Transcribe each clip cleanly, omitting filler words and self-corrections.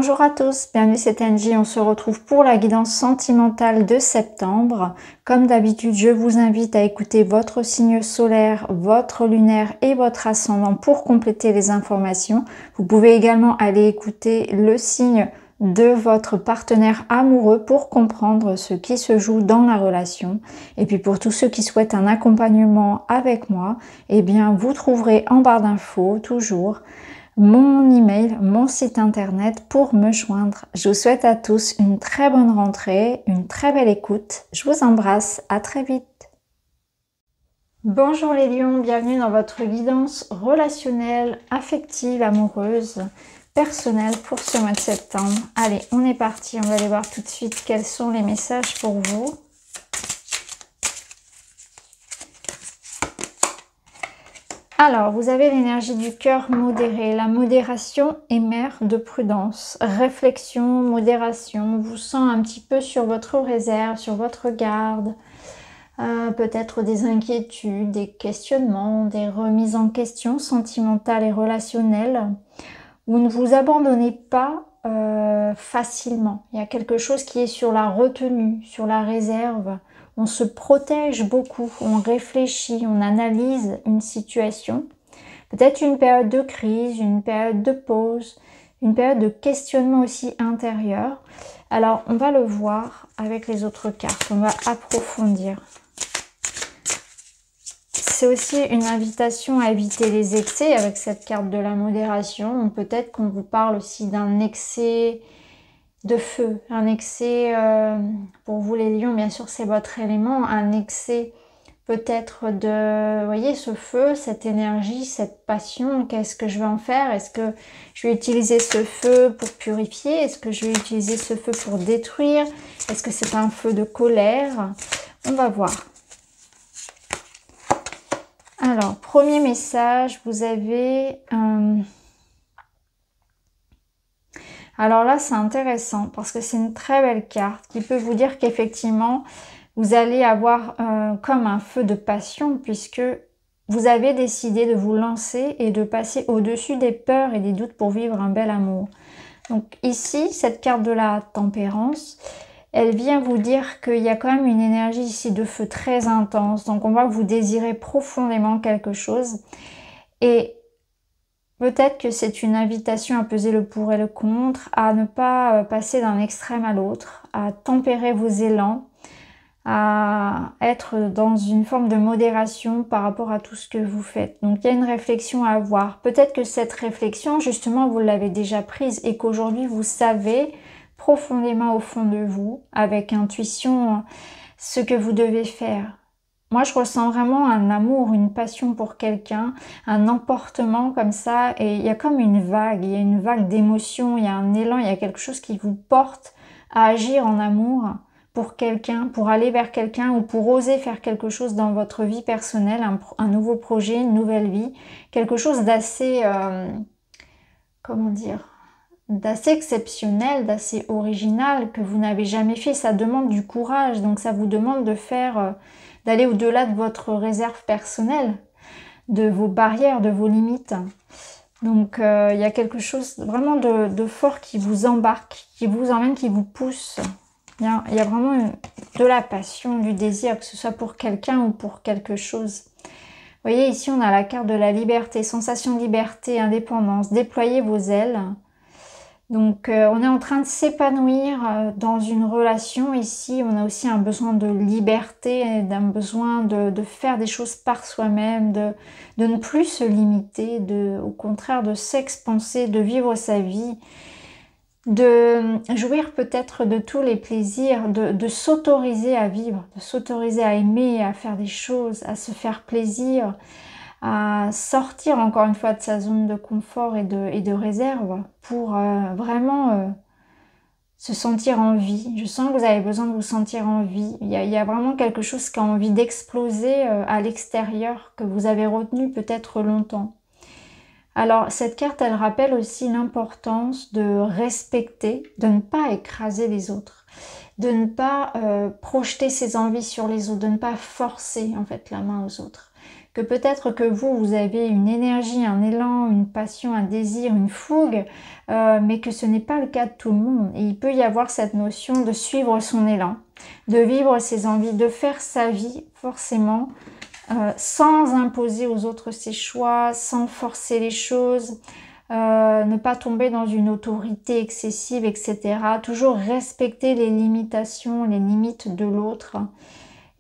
Bonjour à tous, bienvenue c'est Angie, on se retrouve pour la guidance sentimentale de septembre. Comme d'habitude, je vous invite à écouter votre signe solaire, votre lunaire et votre ascendant pour compléter les informations. Vous pouvez également aller écouter le signe de votre partenaire amoureux pour comprendre ce qui se joue dans la relation. Et puis pour tous ceux qui souhaitent un accompagnement avec moi, eh bien vous trouverez en barre d'infos toujours mon email, mon site internet pour me joindre. Je vous souhaite à tous une très bonne rentrée, une très belle écoute. Je vous embrasse, à très vite. Bonjour les lions, bienvenue dans votre guidance relationnelle, affective, amoureuse, personnelle pour ce mois de septembre. Allez, on est parti, on va aller voir tout de suite quels sont les messages pour vous. Alors, vous avez l'énergie du cœur modéré. La modération est mère de prudence. Réflexion, modération. On vous sent un petit peu sur votre réserve, sur votre garde. Peut-être des inquiétudes, des questionnements, des remises en question sentimentales et relationnelles. Vous ne vous abandonnez pas facilement. Il y a quelque chose qui est sur la retenue, sur la réserve. On se protège beaucoup, on réfléchit, on analyse une situation. Peut-être une période de crise, une période de pause, une période de questionnement aussi intérieur. Alors, on va le voir avec les autres cartes, on va approfondir. C'est aussi une invitation à éviter les excès avec cette carte de la modération. Peut-être qu'on vous parle aussi d'un excès de feu, un excès, pour vous les lions, bien sûr c'est votre élément, un excès peut-être de, vous voyez, ce feu, cette énergie, cette passion, qu'est-ce que je vais en faire? Est-ce que je vais utiliser ce feu pour purifier? Est-ce que je vais utiliser ce feu pour détruire? Est-ce que c'est un feu de colère? On va voir. Alors, premier message, vous avez... Alors là, c'est intéressant parce que c'est une très belle carte qui peut vous dire qu'effectivement, vous allez avoir comme un feu de passion puisque vous avez décidé de vous lancer et de passer au-dessus des peurs et des doutes pour vivre un bel amour. Donc ici, cette carte de la tempérance, elle vient vous dire qu'il y a quand même une énergie ici de feu très intense. Donc on voit que vous désirez profondément quelque chose et peut-être que c'est une invitation à peser le pour et le contre, à ne pas passer d'un extrême à l'autre, à tempérer vos élans, à être dans une forme de modération par rapport à tout ce que vous faites. Donc il y a une réflexion à avoir. Peut-être que cette réflexion, justement, vous l'avez déjà prise et qu'aujourd'hui vous savez profondément au fond de vous, avec intuition, ce que vous devez faire. Moi, je ressens vraiment un amour, une passion pour quelqu'un, un emportement comme ça. Et il y a comme une vague, il y a une vague d'émotions, il y a un élan, il y a quelque chose qui vous porte à agir en amour pour quelqu'un, pour aller vers quelqu'un ou pour oser faire quelque chose dans votre vie personnelle, un nouveau projet, une nouvelle vie. Quelque chose d'assez, comment dire, d'assez exceptionnel, d'assez original que vous n'avez jamais fait. Ça demande du courage, donc ça vous demande de faire... d'aller au-delà de votre réserve personnelle, de vos barrières, de vos limites. Donc il y a quelque chose vraiment de fort qui vous embarque, qui vous emmène, qui vous pousse. Il y a vraiment de la passion, du désir, que ce soit pour quelqu'un ou pour quelque chose. Vous voyez, ici on a la carte de la liberté, sensation de liberté, indépendance, déployez vos ailes. Donc on est en train de s'épanouir dans une relation. Ici, on a aussi un besoin de liberté, d'un besoin de faire des choses par soi-même, de ne plus se limiter, au contraire de s'expanser, de vivre sa vie, de jouir peut-être de tous les plaisirs, de s'autoriser à vivre, de s'autoriser à aimer, à faire des choses, à se faire plaisir, à sortir encore une fois de sa zone de confort et de réserve pour vraiment se sentir en vie. Je sens que vous avez besoin de vous sentir en vie. Il y a vraiment quelque chose qui a envie d'exploser à l'extérieur, que vous avez retenu peut-être longtemps. Alors cette carte, elle rappelle aussi l'importance de respecter, de ne pas écraser les autres, de ne pas projeter ses envies sur les autres, de ne pas forcer en fait la main aux autres. que peut-être que vous avez une énergie, un élan, une passion, un désir, une fougue, mais que ce n'est pas le cas de tout le monde. Et il peut y avoir cette notion de suivre son élan, de vivre ses envies, de faire sa vie forcément, sans imposer aux autres ses choix, sans forcer les choses, ne pas tomber dans une autorité excessive, etc. Toujours respecter les limitations, les limites de l'autre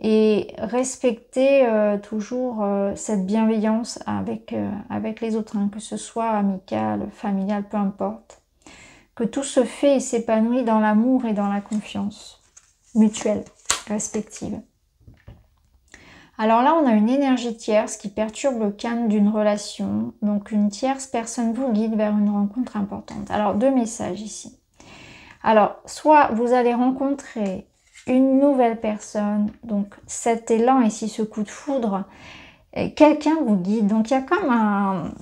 et respecter toujours cette bienveillance avec les autres, hein, que ce soit amical, familial, peu importe. Que tout se fait et s'épanouit dans l'amour et dans la confiance mutuelle, respective. Alors là, on a une énergie tierce qui perturbe le calme d'une relation. Donc une tierce personne vous guide vers une rencontre importante. Alors deux messages ici. Alors, soit vous allez rencontrer une nouvelle personne, donc cet élan ici, ce coup de foudre, quelqu'un vous guide. Donc il y a comme un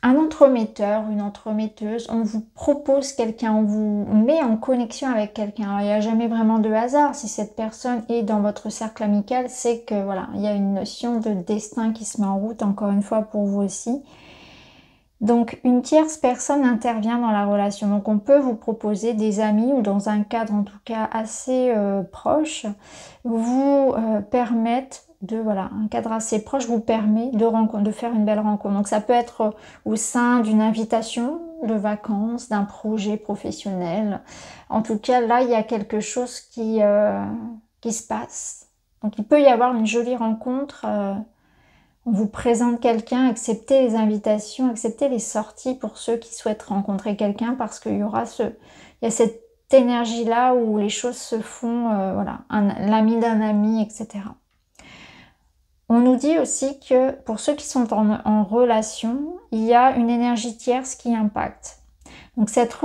entremetteur, une entremetteuse, on vous propose quelqu'un, on vous met en connexion avec quelqu'un. Il n'y a jamais vraiment de hasard. Si cette personne est dans votre cercle amical, c'est que voilà, il y a une notion de destin qui se met en route, encore une fois pour vous aussi. Donc une tierce personne intervient dans la relation. Donc on peut vous proposer des amis ou dans un cadre en tout cas assez proche, vous permettre de, voilà, un cadre assez proche vous permet de faire une belle rencontre. Donc ça peut être au sein d'une invitation de vacances, d'un projet professionnel. En tout cas là il y a quelque chose qui se passe. Donc il peut y avoir une jolie rencontre. On vous présente quelqu'un, acceptez les invitations, acceptez les sorties pour ceux qui souhaitent rencontrer quelqu'un parce qu'il y aura il y a cette énergie-là où les choses se font, voilà, l'ami d'un ami, etc. On nous dit aussi que pour ceux qui sont en relation, il y a une énergie tierce qui impacte. Donc cette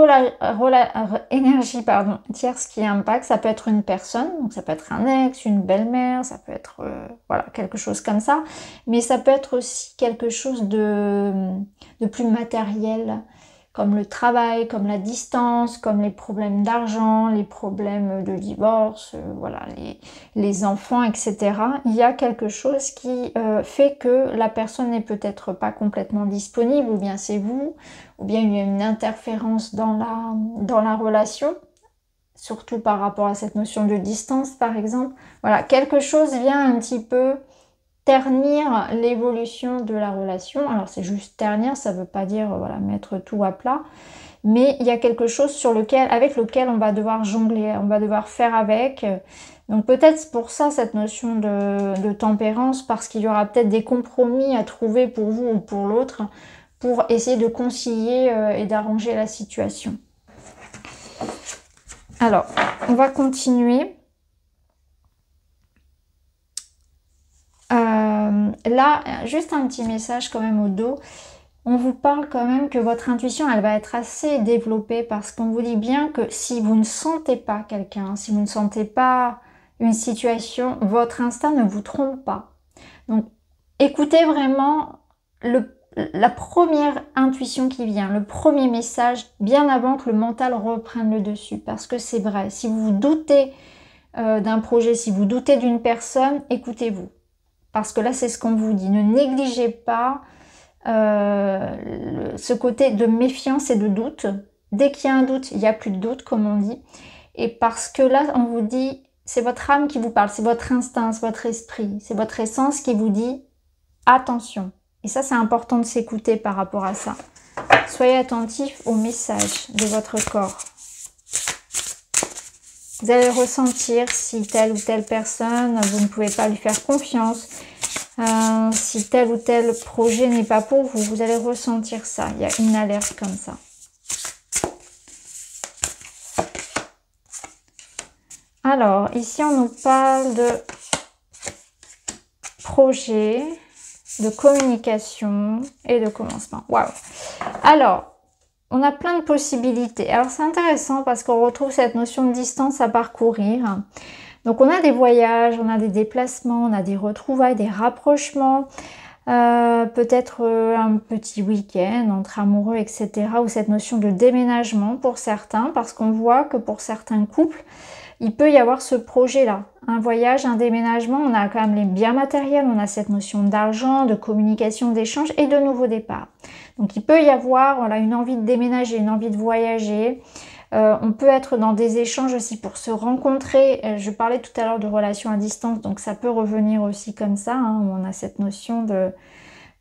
énergie tierce qui impacte, ça peut être une personne, donc ça peut être un ex, une belle-mère, ça peut être voilà, quelque chose comme ça, mais ça peut être aussi quelque chose de plus matériel, comme le travail, comme la distance, comme les problèmes d'argent, les problèmes de divorce, voilà, les enfants, etc. Il y a quelque chose qui fait que la personne n'est peut-être pas complètement disponible, ou bien c'est vous, ou bien il y a une interférence dans la relation, surtout par rapport à cette notion de distance, par exemple. Voilà, quelque chose vient un petit peu ternir l'évolution de la relation. Alors c'est juste ternir, ça ne veut pas dire voilà, mettre tout à plat, mais il y a quelque chose avec lequel on va devoir jongler, on va devoir faire avec. Donc peut-être pour ça cette notion de tempérance, parce qu'il y aura peut-être des compromis à trouver pour vous ou pour l'autre, pour essayer de concilier et d'arranger la situation. Alors, on va continuer. Là, juste un petit message quand même au dos. On vous parle quand même que votre intuition, elle va être assez développée, parce qu'on vous dit bien que si vous ne sentez pas quelqu'un, si vous ne sentez pas une situation, votre instinct ne vous trompe pas. Donc, écoutez vraiment la première intuition qui vient, le premier message, bien avant que le mental reprenne le dessus. Parce que c'est vrai, si vous doutez d'un projet, si vous doutez d'une personne, écoutez-vous. Parce que là, c'est ce qu'on vous dit. Ne négligez pas ce côté de méfiance et de doute. Dès qu'il y a un doute, il n'y a plus de doute, comme on dit. Et parce que là, on vous dit, c'est votre âme qui vous parle, c'est votre instinct, c'est votre esprit, c'est votre essence qui vous dit attention. Et ça, c'est important de s'écouter par rapport à ça. Soyez attentif aux messages de votre corps. Vous allez ressentir si telle ou telle personne, vous ne pouvez pas lui faire confiance. Si tel ou tel projet n'est pas pour vous, vous allez ressentir ça. Il y a une alerte comme ça. Alors, ici, on nous parle de projet, de communication et de commencement. Waouh! Alors, on a plein de possibilités. Alors, c'est intéressant parce qu'on retrouve cette notion de distance à parcourir. Donc, on a des voyages, on a des déplacements, on a des retrouvailles, des rapprochements, peut-être un petit week-end entre amoureux, etc. Ou cette notion de déménagement pour certains, parce qu'on voit que pour certains couples, il peut y avoir ce projet-là. Un voyage, un déménagement, on a quand même les biens matériels, on a cette notion d'argent, de communication, d'échange et de nouveau départ. Donc il peut y avoir voilà, une envie de déménager, une envie de voyager. On peut être dans des échanges aussi pour se rencontrer. Je parlais tout à l'heure de relations à distance, donc ça peut revenir aussi comme ça, hein, où on a cette notion de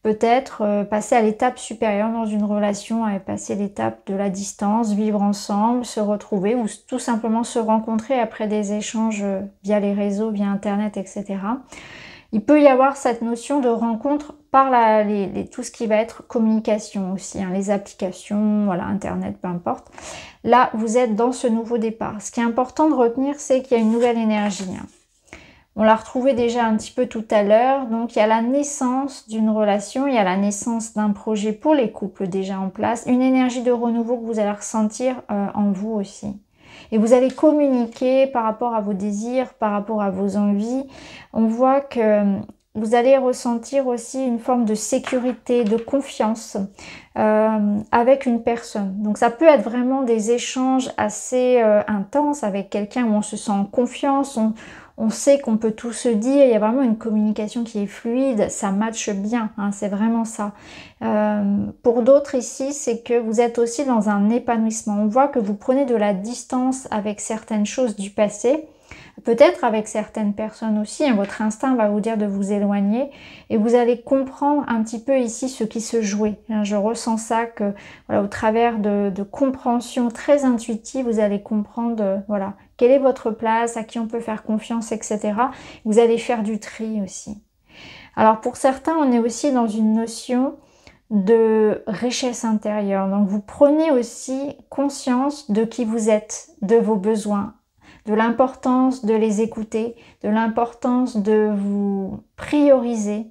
peut-être passer à l'étape supérieure dans une relation, et passer l'étape de la distance, vivre ensemble, se retrouver ou tout simplement se rencontrer après des échanges via les réseaux, via Internet, etc. Il peut y avoir cette notion de rencontre par tout ce qui va être communication aussi, hein, les applications, voilà, Internet, peu importe. Là, vous êtes dans ce nouveau départ. Ce qui est important de retenir, c'est qu'il y a une nouvelle énergie. Hein. On l'a retrouvé déjà un petit peu tout à l'heure. Donc, il y a la naissance d'une relation, il y a la naissance d'un projet pour les couples déjà en place, une énergie de renouveau que vous allez ressentir en vous aussi. Et vous allez communiquer par rapport à vos désirs, par rapport à vos envies. On voit que vous allez ressentir aussi une forme de sécurité, de confiance avec une personne. Donc ça peut être vraiment des échanges assez intenses avec quelqu'un où on se sent en confiance, on sait qu'on peut tout se dire, il y a vraiment une communication qui est fluide, ça matche bien, hein, c'est vraiment ça. Pour d'autres ici, c'est que vous êtes aussi dans un épanouissement. On voit que vous prenez de la distance avec certaines choses du passé, peut-être avec certaines personnes aussi, hein, votre instinct va vous dire de vous éloigner et vous allez comprendre un petit peu ici ce qui se jouait. Hein, je ressens ça que voilà, au travers de compréhension très intuitive, vous allez comprendre voilà, quelle est votre place, à qui on peut faire confiance, etc. Vous allez faire du tri aussi. Alors pour certains, on est aussi dans une notion de richesse intérieure. Donc vous prenez aussi conscience de qui vous êtes, de vos besoins, de l'importance de les écouter, de l'importance de vous prioriser,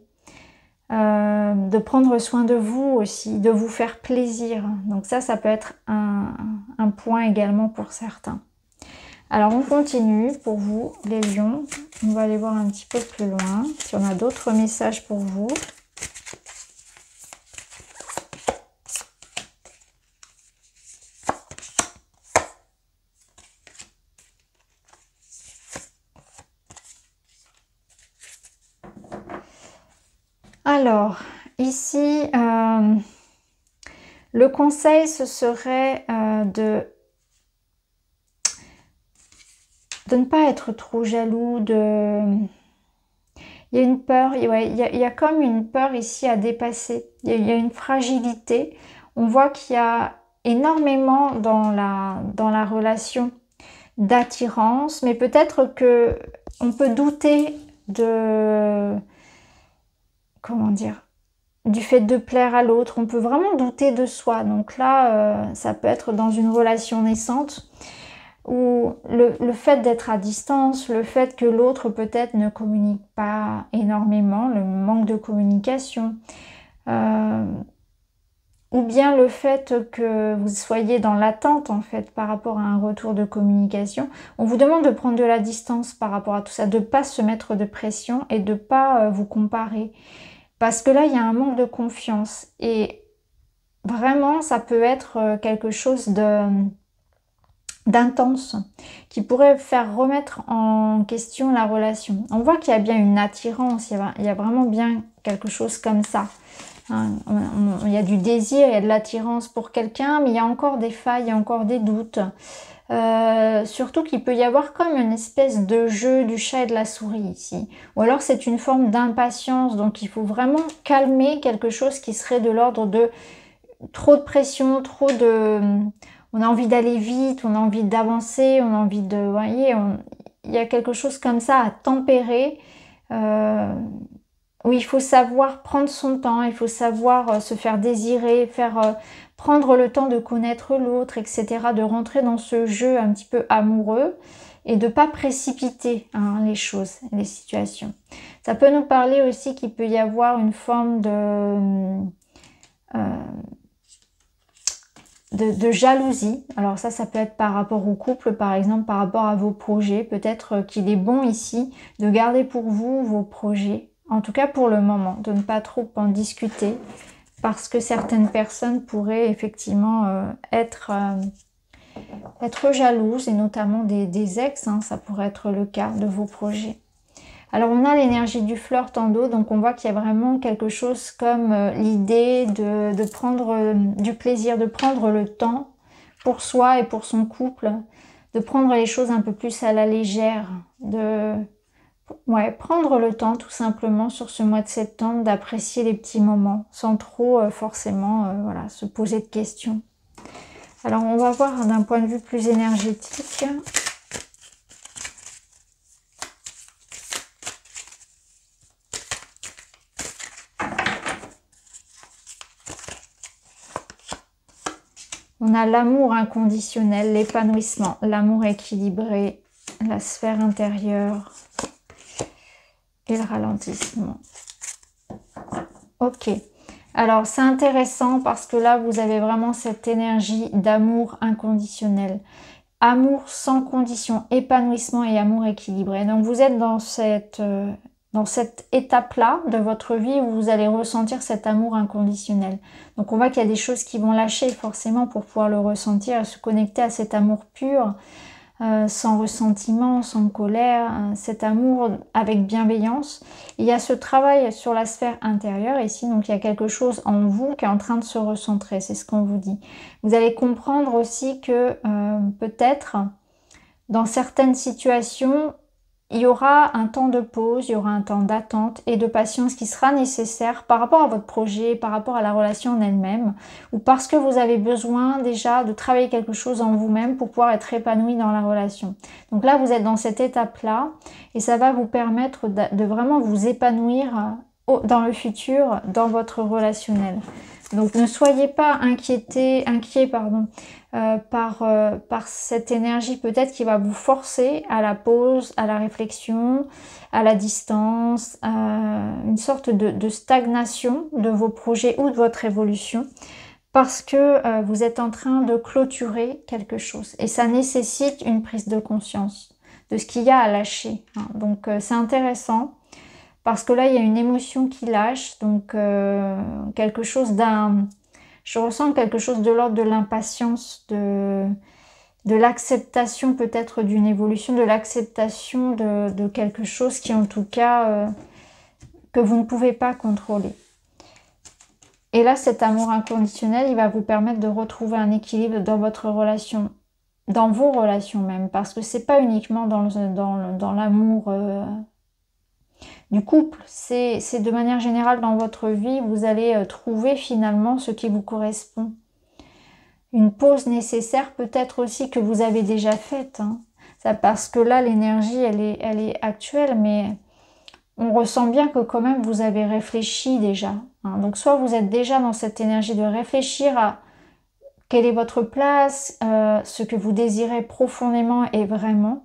de prendre soin de vous aussi, de vous faire plaisir. Donc ça peut être un point également pour certains. Alors on continue pour vous les lions, on va aller voir un petit peu plus loin si on a d'autres messages pour vous. Alors ici le conseil ce serait de ne pas être trop jaloux, il y a une peur, ouais, il y a comme une peur ici à dépasser, il y a une fragilité, on voit qu'il y a énormément dans la relation d'attirance, mais peut-être que on peut douter de, comment dire, du fait de plaire à l'autre, on peut vraiment douter de soi, donc là ça peut être dans une relation naissante, ou le fait d'être à distance, le fait que l'autre peut-être ne communique pas énormément, le manque de communication, ou bien le fait que vous soyez dans l'attente en fait par rapport à un retour de communication. On vous demande de prendre de la distance par rapport à tout ça, de ne pas se mettre de pression et de ne pas vous comparer. Parce que là, il y a un manque de confiance et vraiment, ça peut être quelque chose d'intense qui pourrait faire remettre en question la relation. On voit qu'il y a bien une attirance, il y a vraiment bien quelque chose comme ça. Hein, il y a du désir, il y a de l'attirance pour quelqu'un, mais il y a encore des failles, il y a encore des doutes. Surtout qu'il peut y avoir comme une espèce de jeu du chat et de la souris ici. Ou alors c'est une forme d'impatience, donc il faut vraiment calmer quelque chose qui serait de l'ordre de trop de pression, trop de... On a envie d'aller vite, on a envie d'avancer, on a envie de... Vous voyez, il y a quelque chose comme ça à tempérer, où il faut savoir prendre son temps, il faut savoir se faire désirer, prendre le temps de connaître l'autre, etc., de rentrer dans ce jeu un petit peu amoureux et de ne pas précipiter hein, les choses, les situations. Ça peut nous parler aussi qu'il peut y avoir une forme de jalousie. Alors ça peut être par rapport au couple, par exemple, par rapport à vos projets. Peut-être qu'il est bon ici de garder pour vous vos projets, en tout cas pour le moment, de ne pas trop en discuter, parce que certaines personnes pourraient effectivement être être jalouse, et notamment des ex, hein, ça pourrait être le cas de vos projets. Alors on a l'énergie du flirt en dos, donc on voit qu'il y a vraiment quelque chose comme l'idée de prendre du plaisir, de prendre le temps pour soi et pour son couple, de prendre les choses un peu plus à la légère, de prendre le temps tout simplement sur ce mois de septembre d'apprécier les petits moments sans trop forcément voilà, se poser de questions. Alors on va voir d'un point de vue plus énergétique. On a l'amour inconditionnel, l'épanouissement, l'amour équilibré, la sphère intérieure et le ralentissement. Ok, alors c'est intéressant parce que là vous avez vraiment cette énergie d'amour inconditionnel. Amour sans condition, épanouissement et amour équilibré. Donc vous êtes dans cette étape-là de votre vie où vous allez ressentir cet amour inconditionnel. Donc on voit qu'il y a des choses qui vont lâcher forcément pour pouvoir le ressentir et se connecter à cet amour pur, sans ressentiment, sans colère, cet amour avec bienveillance. Il y a ce travail sur la sphère intérieure ici, donc il y a quelque chose en vous qui est en train de se recentrer, c'est ce qu'on vous dit. Vous allez comprendre aussi que peut-être dans certaines situations, il y aura un temps de pause, il y aura un temps d'attente et de patience qui sera nécessaire par rapport à votre projet, par rapport à la relation en elle-même, ou parce que vous avez besoin déjà de travailler quelque chose en vous-même pour pouvoir être épanoui dans la relation. Donc là, vous êtes dans cette étape-là et ça va vous permettre de vraiment vous épanouir dans le futur, dans votre relationnel. Donc ne soyez pas inquiets par cette énergie peut-être qui va vous forcer à la pause, à la réflexion, à la distance, à une sorte de stagnation de vos projets ou de votre évolution parce que vous êtes en train de clôturer quelque chose et ça nécessite une prise de conscience de ce qu'il y a à lâcher. Donc c'est intéressant. Parce que là, il y a une émotion qui lâche, donc quelque chose je ressens quelque chose de l'ordre de l'impatience, de l'acceptation peut-être d'une évolution, de l'acceptation de quelque chose qui en tout cas, que vous ne pouvez pas contrôler. Et là, cet amour inconditionnel, il va vous permettre de retrouver un équilibre dans votre relation, dans vos relations même, parce que c'est pas uniquement dans l'amour du couple, c'est de manière générale dans votre vie, vous allez trouver finalement ce qui vous correspond. Une pause nécessaire peut-être aussi que vous avez déjà faite. Ça, parce que là, l'énergie, elle est actuelle, mais on ressent bien que quand même vous avez réfléchi déjà. Donc soit vous êtes déjà dans cette énergie de réfléchir à quelle est votre place, ce que vous désirez profondément et vraiment.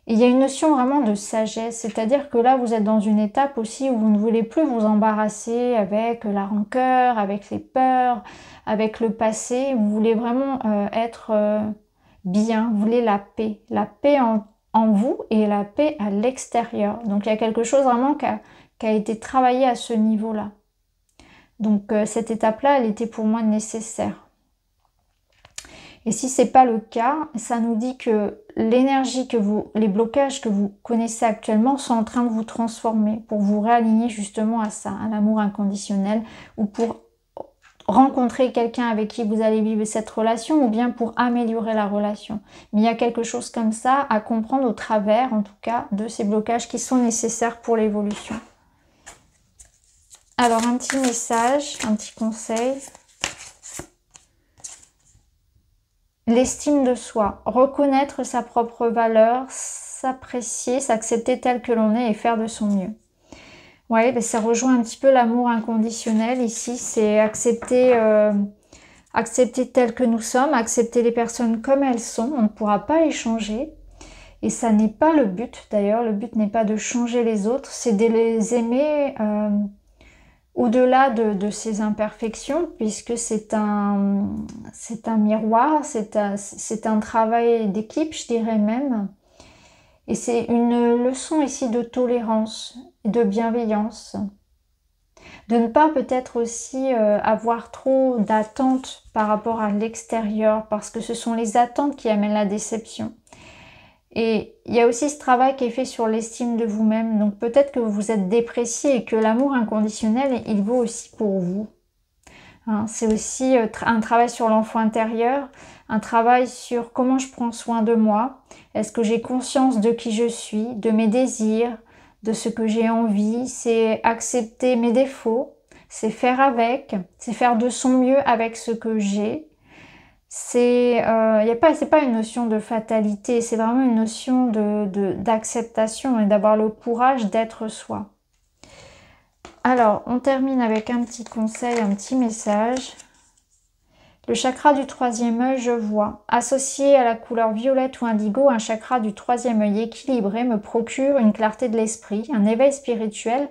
Il y a une notion vraiment de sagesse, c'est-à-dire que là, vous êtes dans une étape aussi où vous ne voulez plus vous embarrasser avec la rancœur, avec les peurs, avec le passé. Vous voulez vraiment être bien, vous voulez la paix en vous et la paix à l'extérieur. Donc, il y a quelque chose vraiment qui a été travaillé à ce niveau-là. Donc, cette étape-là, elle était pour moi nécessaire. Et si ce n'est pas le cas, ça nous dit que l'énergie les blocages que vous connaissez actuellement sont en train de vous transformer pour vous réaligner justement à ça, à l'amour inconditionnel, ou pour rencontrer quelqu'un avec qui vous allez vivre cette relation, ou bien pour améliorer la relation. Mais il y a quelque chose comme ça à comprendre au travers, en tout cas, de ces blocages qui sont nécessaires pour l'évolution. Alors, un petit message, un petit conseil. L'estime de soi, reconnaître sa propre valeur, s'apprécier, s'accepter tel que l'on est et faire de son mieux. Oui, ça rejoint un petit peu l'amour inconditionnel ici, c'est accepter tel que nous sommes, accepter les personnes comme elles sont, on ne pourra pas les changer. Et ça n'est pas le but d'ailleurs, le but n'est pas de changer les autres, c'est de les aimer au-delà de ces imperfections, puisque c'est un miroir, c'est un travail d'équipe, je dirais même. Et c'est une leçon ici de tolérance et de bienveillance. De ne pas peut-être aussi avoir trop d'attentes par rapport à l'extérieur, parce que ce sont les attentes qui amènent la déception. Et il y a aussi ce travail qui est fait sur l'estime de vous-même. Donc peut-être que vous êtes déprécié et que l'amour inconditionnel, il vaut aussi pour vous. Hein, c'est aussi un travail sur l'enfant intérieur, un travail sur comment je prends soin de moi. Est-ce que j'ai conscience de qui je suis, de mes désirs, de ce que j'ai envie? C'est accepter mes défauts, c'est faire avec, c'est faire de son mieux avec ce que j'ai. C'est pas une notion de fatalité, c'est vraiment une notion d'acceptation et d'avoir le courage d'être soi. Alors, on termine avec un petit conseil, un petit message. Le chakra du troisième œil, je vois. Associé à la couleur violette ou indigo, un chakra du troisième œil équilibré me procure une clarté de l'esprit, un éveil spirituel,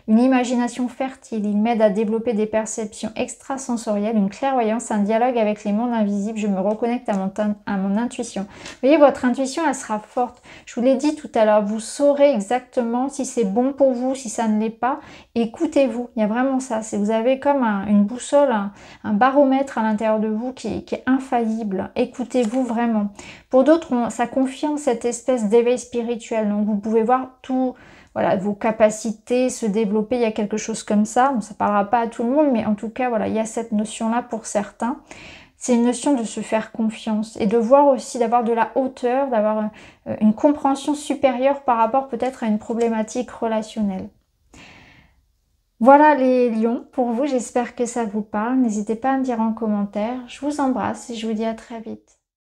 une imagination fertile. Il m'aide à développer des perceptions extrasensorielles, une clairvoyance, un dialogue avec les mondes invisibles. Je me reconnecte à mon intuition. Vous voyez, votre intuition, elle sera forte. Je vous l'ai dit tout à l'heure, vous saurez exactement si c'est bon pour vous, si ça ne l'est pas. Écoutez-vous, il y a vraiment ça. Vous avez comme une boussole, un baromètre à l'intérieur de vous qui est infaillible. Écoutez-vous vraiment. Pour d'autres, ça confirme cette espèce d'éveil spirituel. Donc vous pouvez voir tout, voilà, vos capacités se développer. Il y a quelque chose comme ça. Bon, ça ne parlera pas à tout le monde, mais en tout cas, voilà, il y a cette notion-là pour certains. C'est une notion de se faire confiance et de voir aussi, d'avoir de la hauteur, d'avoir une compréhension supérieure par rapport peut-être à une problématique relationnelle. Voilà les lions pour vous, j'espère que ça vous parle. N'hésitez pas à me dire en commentaire. Je vous embrasse et je vous dis à très vite.